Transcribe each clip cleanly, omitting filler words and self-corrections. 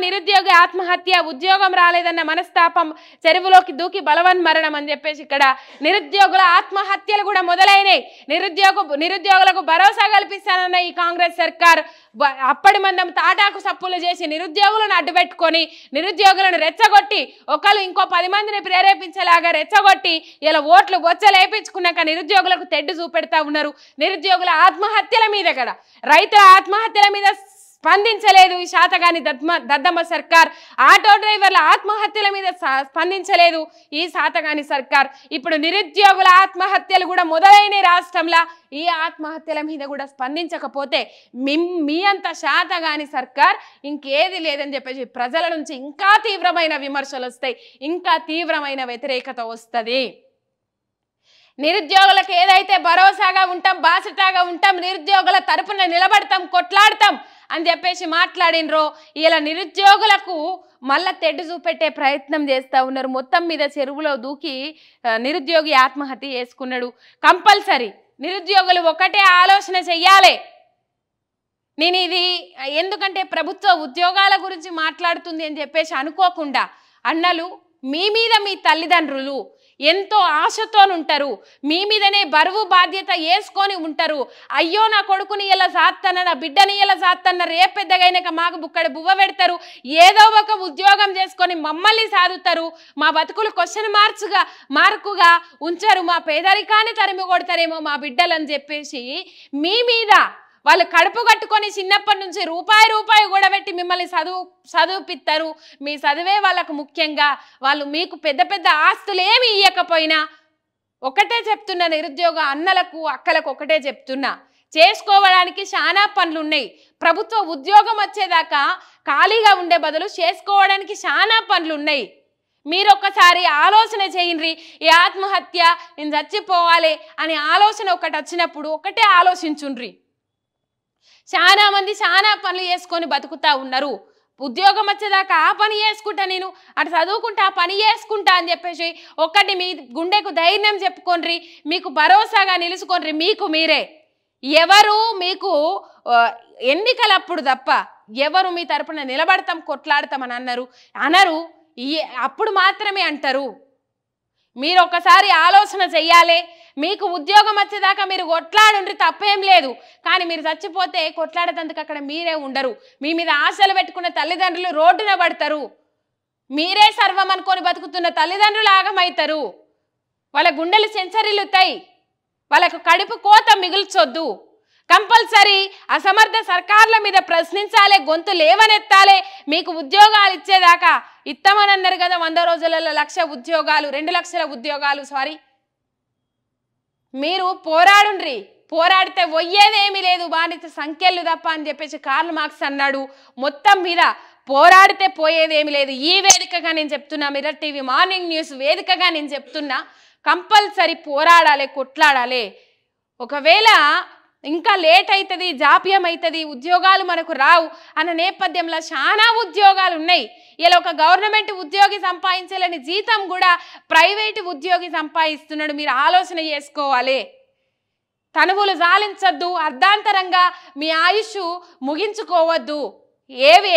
నిరుద్యోగి ఆత్మహత్య, ఉద్యోగం రాలేదన్న మనస్తాపం, చెరువులోకి దూకి బలవన్మరణం అని చెప్పేసి ఇక్కడ నిరుద్యోగుల ఆత్మహత్యలు కూడా మొదలైనాయి. నిరుద్యోగులకు భరోసా కల్పిస్తానన్న ఈ కాంగ్రెస్ సర్కార్ అప్పటి మందం తాటాకు సప్పులు చేసి నిరుద్యోగులను అడ్డుపెట్టుకొని నిరుద్యోగులను రెచ్చగొట్టి ఒకళ్ళు ఇంకో 10 మందిని ప్రేరేపించేలాగా రెచ్చగొట్టి ఇలా ఓట్లు బొచ్చలేపించుకున్నాక నిరుద్యోగులకు తెడ్డు చూపెడతా ఉన్నారు. నిరుద్యోగుల ఆత్మహత్యల మీద కూడా, రైతుల ఆత్మహత్యల మీద స్పందించలేదు ఈ శాతగాని దద్దమ్మ సర్కార్. ఆటో డ్రైవర్ల ఆత్మహత్యల మీద స్పందించలేదు ఈ శాతగాని సర్కార్. ఇప్పుడు నిరుద్యోగుల ఆత్మహత్యలు కూడా మొదలైన రాష్ట్రంలో ఈ ఆత్మహత్యల మీద కూడా స్పందించకపోతే మీ అంత శాతగాని సర్కార్ ఇంకేది లేదని చెప్పేసి ప్రజల నుంచి ఇంకా తీవ్రమైన విమర్శలు వస్తాయి, ఇంకా తీవ్రమైన వ్యతిరేకత వస్తుంది. నిరుద్యోగులకు ఏదైతే భరోసాగా ఉంటాం, బాసటగా ఉంటాం, నిరుద్యోగుల తరపున నిలబడతాం, కొట్లాడతాం అని చెప్పేసి మాట్లాడినరో ఇలా నిరుద్యోగులకు మళ్ళా తెడ్డు చూపెట్టే ప్రయత్నం చేస్తూ ఉన్నారు. మొత్తం మీద చెరువులో దూకి నిరుద్యోగి ఆత్మహత్య చేసుకున్నాడు. కంపల్సరీ నిరుద్యోగులు ఒకటే ఆలోచన చెయ్యాలి. నేను ఇది ఎందుకంటే ప్రభుత్వ ఉద్యోగాల గురించి మాట్లాడుతుంది అని చెప్పేసి అనుకోకుండా, అన్నలు మీ మీద మీ తల్లిదండ్రులు ఎంతో ఆశతోనుంటారు, మీ మీదనే బరువు బాధ్యత వేసుకొని ఉంటారు. అయ్యో నా కొడుకుని ఇలా సాత్తన్న, నా బిడ్డని ఇలా సాత్తన్న, రేపు పెద్దగైనాక మాకు బుక్కడి బువ్వ పెడతారు, ఏదో ఒక ఉద్యోగం చేసుకొని మమ్మల్ని సాదుతారు, మా బతుకులు క్వశ్చన్ మార్కుగా ఉంచారు, మా పేదరికాన్ని తరిమి కొడతారేమో మా బిడ్డలని చెప్పేసి మీ మీద వాళ్ళు కడుపు కట్టుకొని చిన్నప్పటి నుంచి రూపాయి కూడబెట్టి మిమ్మల్ని చదువుపిస్తారు. మీ చదివే వాళ్ళకు ముఖ్యంగా. వాళ్ళు మీకు పెద్ద పెద్ద ఆస్తులు ఏమి ఇవ్వకపోయినా ఒకటే చెప్తున్నా, నిరుద్యోగ అన్నలకు అక్కలకు ఒకటే చెప్తున్నా, చేసుకోవడానికి చాలా పనులు ఉన్నాయి. ప్రభుత్వ ఉద్యోగం వచ్చేదాకా ఖాళీగా ఉండే బదులు చేసుకోవడానికి చాలా పనులు ఉన్నాయి. మీరు ఒక్కసారి ఆలోచన చేయండి. ఈ ఆత్మహత్య నేను చచ్చిపోవాలి అనే ఆలోచన ఒకటి వచ్చినప్పుడు ఒకటే ఆలోచించుండ్రి. చాలా మంది చాలా పనులు చేసుకొని బతుకుతా ఉన్నారు. ఉద్యోగం వచ్చేదాకా ఆ పని చేసుకుంటా, నేను అటు చదువుకుంటా ఆ పని చేసుకుంటా అని చెప్పేసి ఒకటి మీ గుండెకు ధైర్యం చెప్పుకోండి, మీకు భరోసాగా నిలుచుకోండి. మీకు మీరే ఎవరు మీకు ఎన్నికలప్పుడు తప్ప ఎవరు మీ తరపున నిలబడతాం కొట్లాడతామని అనరు. అప్పుడు మాత్రమే అంటారు. మీరు ఒకసారి ఆలోచన చెయ్యాలి. మీకు ఉద్యోగం వచ్చేదాకా మీరు కొట్లాడుండ్రి, తప్పేం లేదు. కానీ మీరు చచ్చిపోతే కొట్లాడేందుకు అక్కడ మీరే ఉండరు. మీ మీద ఆశలు పెట్టుకున్న తల్లిదండ్రులు రోడ్డున పడతారు. మీరే సర్వం అనుకొని బతుకుతున్న తల్లిదండ్రులు ఆగమవుతారు. వాళ్ళ గుండెలు సెంచరీలుతాయి. వాళ్ళకు కడుపు కోత మిగిల్చొద్దు. కంపల్సరీ అసమర్థ సర్కార్ల మీద ప్రశ్నించాలి, గొంతు లేవనెత్తాలి. మీకు ఉద్యోగాలు ఇచ్చేదాకా ఇస్తామని అన్నారు కదా, 100 రోజులలో 1,00,000 ఉద్యోగాలు, 2 లక్షల ఉద్యోగాలు, మీరు పోరాడుండ్రి. పోరాడితే పోయేదేమీ లేదు, బానిస సంఖ్యలు తప్ప అని చెప్పేసి కార్ల్ మార్క్స్ అన్నాడు. మొత్తం మీద పోరాడితే పోయేదేమీ లేదు. ఈ వేదికగా నేను చెప్తున్నా, మిర్రర్ టీవీ మార్నింగ్ న్యూస్ వేదికగా నేను చెప్తున్నా, కంపల్సరీ పోరాడాలి, కొట్లాడాలి. ఒకవేళ ఇంకా లేట్ అవుతుంది, జాప్యం అవుతుంది, ఉద్యోగాలు మనకు రావు అన్న నేపథ్యంలో చాలా ఉద్యోగాలు ఉన్నాయి. ఇలా ఒక గవర్నమెంట్ ఉద్యోగి సంపాదించాలని జీతం కూడా ప్రైవేటు ఉద్యోగి సంపాదిస్తున్నాడు. మీరు ఆలోచన చేసుకోవాలి. తనువులు జాలించొద్దు, అర్ధాంతరంగా మీ ఆయుష్ ముగించుకోవద్దు.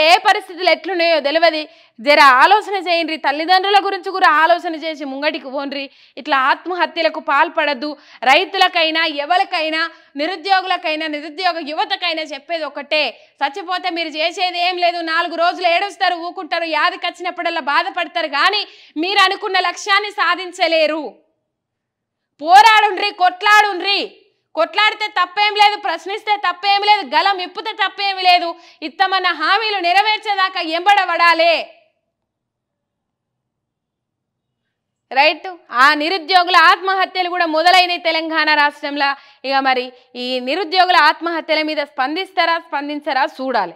ఏ పరిస్థితులు ఎట్లున్నాయో తెలియదు. జర ఆలోచన చేయండి. తల్లిదండ్రుల గురించి కూడా ఆలోచన చేసి ముంగటికి పోండ్రి. ఇట్లా ఆత్మహత్యలకు పాల్పడద్దు. రైతులకైనా, ఎవరికైనా, నిరుద్యోగులకైనా, నిరుద్యోగ యువతకైనా చెప్పేది ఒకటే, చచ్చిపోతే మీరు చేసేది ఏం లేదు. 4 రోజులు ఏడుస్తారు, ఊకుంటారు, యాదికి వచ్చినప్పుడల్లా బాధపడతారు, కానీ మీరు అనుకున్న లక్ష్యాన్ని సాధించలేరు. పోరాడుండ్రి, కొట్లాడుండ్రి. కొట్లాడితే తప్పేం లేదు, ప్రశ్నిస్తే తప్పేం లేదు, గలం ఇప్పితే తప్పేమి లేదు. ఇత్తమన్న హామీలు నెరవేర్చేదాకా ఎంబడబడాలి. రైట్. ఆ నిరుద్యోగుల ఆత్మహత్యలు కూడా మొదలైనవి తెలంగాణ రాష్ట్రంలో. ఇక మరి ఈ నిరుద్యోగుల ఆత్మహత్యల మీద స్పందించరా చూడాలి.